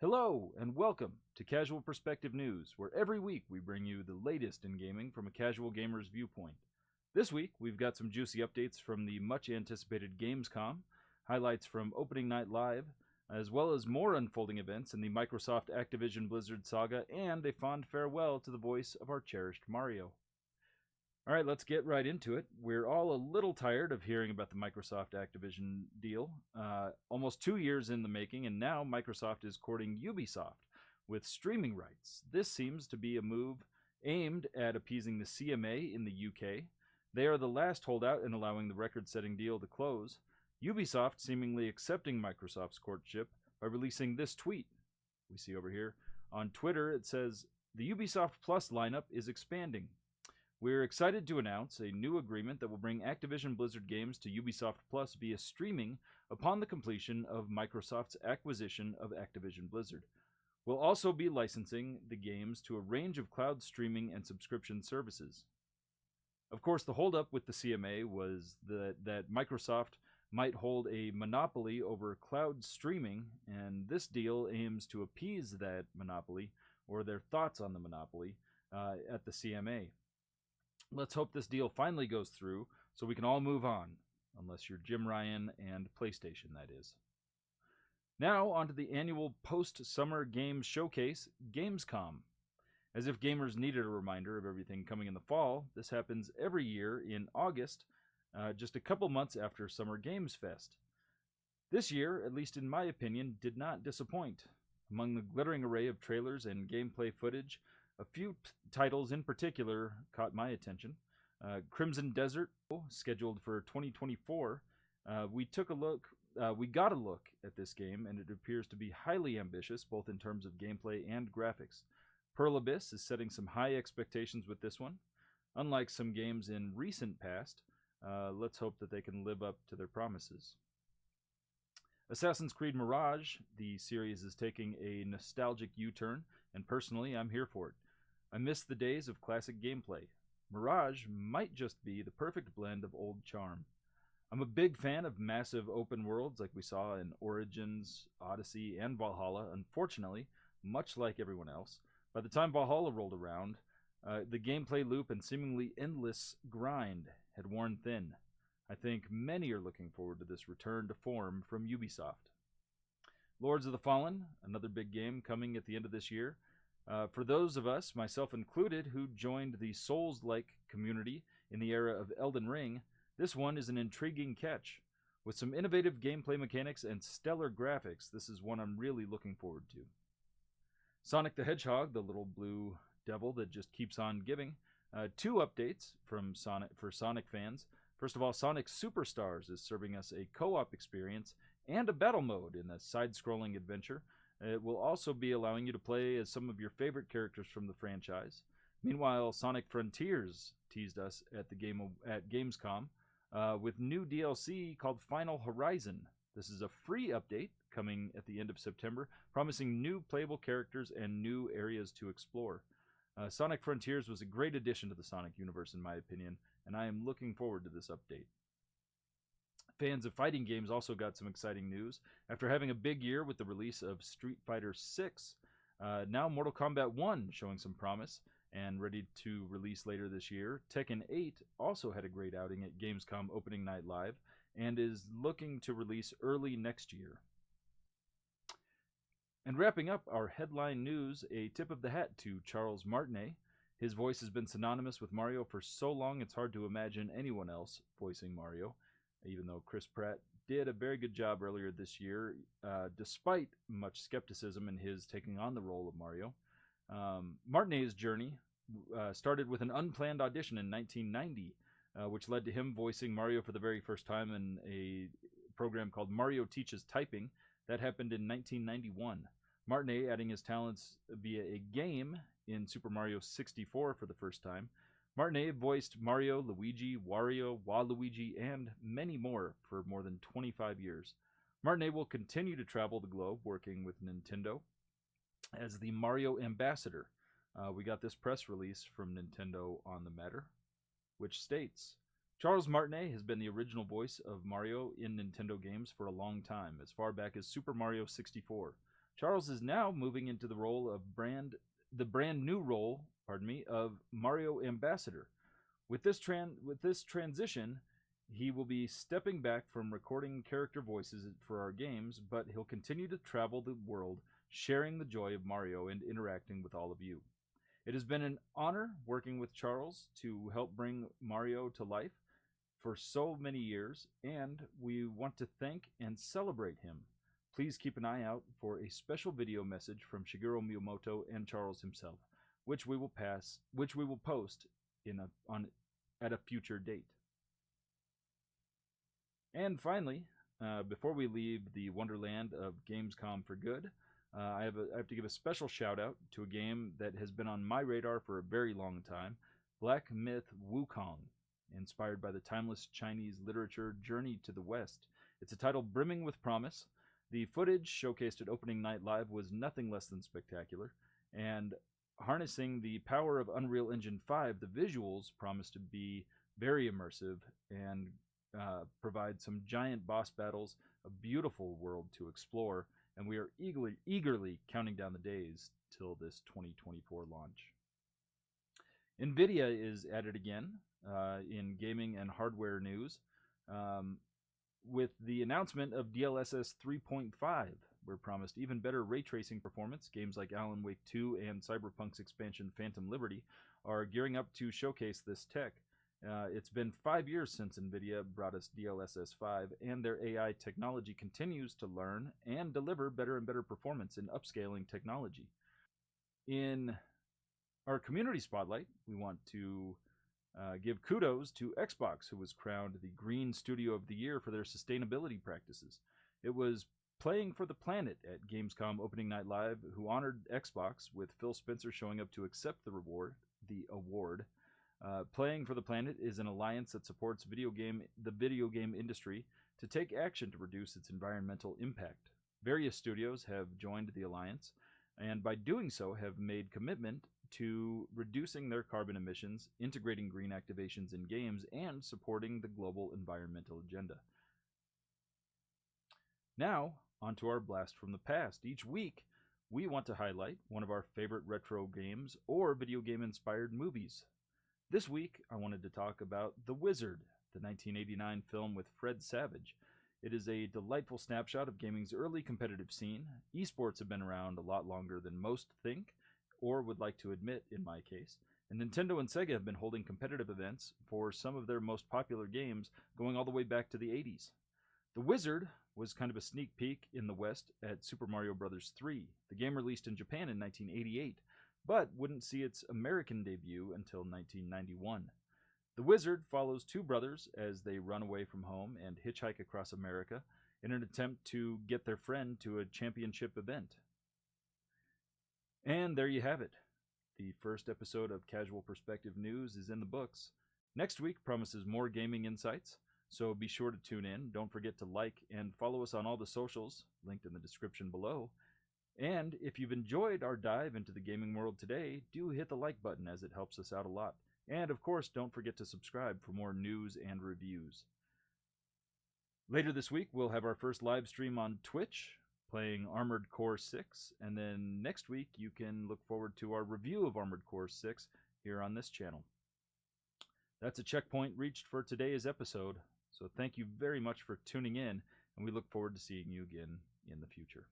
Hello, and welcome to Casual Perspective News, where every week we bring you the latest in gaming from a casual gamer's viewpoint. This week, we've got some juicy updates from the much anticipated Gamescom, highlights from Opening Night Live, as well as more unfolding events in the Microsoft Activision Blizzard saga, and a fond farewell to the voice of our cherished Mario. Alright, let's get right into it. We're all a little tired of hearing about the Microsoft Activision deal. Almost 2 years in the making, and now Microsoft is courting Ubisoft with streaming rights. This seems to be a move aimed at appeasing the CMA in the UK. They are the last holdout in allowing the record-setting deal to close. Ubisoft seemingly accepting Microsoft's courtship by releasing this tweet. We see over here. On Twitter, it says, "The Ubisoft Plus lineup is expanding. We're excited to announce a new agreement that will bring Activision Blizzard games to Ubisoft Plus via streaming upon the completion of Microsoft's acquisition of Activision Blizzard. We'll also be licensing the games to a range of cloud streaming and subscription services." Of course, the holdup with the CMA was that Microsoft might hold a monopoly over cloud streaming, and this deal aims to appease that monopoly, or their thoughts on the monopoly, at the CMA. Let's hope this deal finally goes through so we can all move on, unless you're Jim Ryan and PlayStation, that is. Now, on to the annual post-summer games showcase, Gamescom. As if gamers needed a reminder of everything coming in the fall, this happens every year in August, just a couple months after Summer Games Fest. This year, at least in my opinion, did not disappoint. Among the glittering array of trailers and gameplay footage, a few titles in particular caught my attention. Crimson Desert, scheduled for 2024. We got a look at this game, and it appears to be highly ambitious, both in terms of gameplay and graphics. Pearl Abyss is setting some high expectations with this one. Unlike some games in recent past, let's hope that they can live up to their promises. Assassin's Creed Mirage, the series is taking a nostalgic U-turn, and personally, I'm here for it. I miss the days of classic gameplay. Mirage might just be the perfect blend of old charm. I'm a big fan of massive open worlds like we saw in Origins, Odyssey, and Valhalla. Unfortunately, much like everyone else, by the time Valhalla rolled around, the gameplay loop and seemingly endless grind had worn thin. I think many are looking forward to this return to form from Ubisoft. Lords of the Fallen, another big game coming at the end of this year. For those of us, myself included, who joined the Souls-like community in the era of Elden Ring, this one is an intriguing catch. With some innovative gameplay mechanics and stellar graphics, this is one I'm really looking forward to. Sonic the Hedgehog, the little blue devil that just keeps on giving. 2 updates from for Sonic fans. First of all, Sonic Superstars is serving us a co-op experience and a battle mode in a side-scrolling adventure. It will also be allowing you to play as some of your favorite characters from the franchise. Meanwhile, Sonic Frontiers teased us at Gamescom with new DLC called Final Horizon. This is a free update coming at the end of September, promising new playable characters and new areas to explore. Sonic Frontiers was a great addition to the Sonic universe in my opinion, and I am looking forward to this update. Fans of fighting games also got some exciting news. After having a big year with the release of Street Fighter VI, now Mortal Kombat 1 showing some promise and ready to release later this year. Tekken 8 also had a great outing at Gamescom Opening Night Live and is looking to release early next year. And wrapping up our headline news, a tip of the hat to Charles Martinet. His voice has been synonymous with Mario for so long it's hard to imagine anyone else voicing Mario, even though Chris Pratt did a very good job earlier this year, despite much skepticism in his taking on the role of Mario. Martinet's journey started with an unplanned audition in 1990, which led to him voicing Mario for the very first time in a program called Mario Teaches Typing. That happened in 1991. Martinet adding his talents via a game in Super Mario 64 for the first time. Martinet voiced Mario, Luigi, Wario, Waluigi, and many more for more than 25 years. Martinet will continue to travel the globe working with Nintendo as the Mario ambassador. We got this press release from Nintendo on the matter, which states, Charles Martinet has been the original voice of Mario in Nintendo games for a long time, as far back as Super Mario 64. Charles is now moving into the brand new role, of Mario Ambassador. With this transition, he will be stepping back from recording character voices for our games, but he'll continue to travel the world, sharing the joy of Mario and interacting with all of you. It has been an honor working with Charles to help bring Mario to life for so many years, and we want to thank and celebrate him. Please keep an eye out for a special video message from Shigeru Miyamoto and Charles himself, which we will post at a future date. And finally, before we leave the wonderland of Gamescom for good, I have to give a special shout out to a game that has been on my radar for a very long time, Black Myth Wukong, inspired by the timeless Chinese literature Journey to the West. It's a title brimming with promise. The footage showcased at Opening Night Live was nothing less than spectacular, and harnessing the power of Unreal Engine 5, the visuals promise to be very immersive and provide some giant boss battles, a beautiful world to explore, and we are eagerly counting down the days till this 2024 launch. NVIDIA is at it again in gaming and hardware news with the announcement of DLSS 3.5. We're promised even better ray tracing performance. Games like Alan Wake 2 and Cyberpunk's expansion Phantom Liberty are gearing up to showcase this tech. It's been 5 years since NVIDIA brought us DLSS 5, and their AI technology continues to learn and deliver better and better performance in upscaling technology. In our community spotlight, we want to give kudos to Xbox, who was crowned the Green Studio of the Year for their sustainability practices. It was Playing for the Planet at Gamescom Opening Night Live who honored Xbox, with Phil Spencer showing up to accept the award. Playing for the Planet is an alliance that supports the video game industry to take action to reduce its environmental impact. Various studios have joined the alliance, and by doing so have made commitment to reducing their carbon emissions, integrating green activations in games, and supporting the global environmental agenda. Now, onto our blast from the past. Each week, we want to highlight one of our favorite retro games or video game-inspired movies. This week, I wanted to talk about The Wizard, the 1989 film with Fred Savage. It is a delightful snapshot of gaming's early competitive scene. Esports have been around a lot longer than most think, or would like to admit in my case, and Nintendo and Sega have been holding competitive events for some of their most popular games going all the way back to the 80s. The Wizard was kind of a sneak peek in the West at Super Mario Bros. 3. The game released in Japan in 1988, but wouldn't see its American debut until 1991. The Wizard follows two brothers as they run away from home and hitchhike across America in an attempt to get their friend to a championship event. And there you have it. The first episode of Casual Perspective News is in the books. Next week promises more gaming insights, so be sure to tune in. Don't forget to like and follow us on all the socials, linked in the description below. And if you've enjoyed our dive into the gaming world today, do hit the like button, as it helps us out a lot. And of course, don't forget to subscribe for more news and reviews. Later this week, we'll have our first live stream on Twitch, playing Armored Core 6, and then next week you can look forward to our review of Armored Core 6 here on this channel. That's a checkpoint reached for today's episode, so thank you very much for tuning in, and we look forward to seeing you again in the future.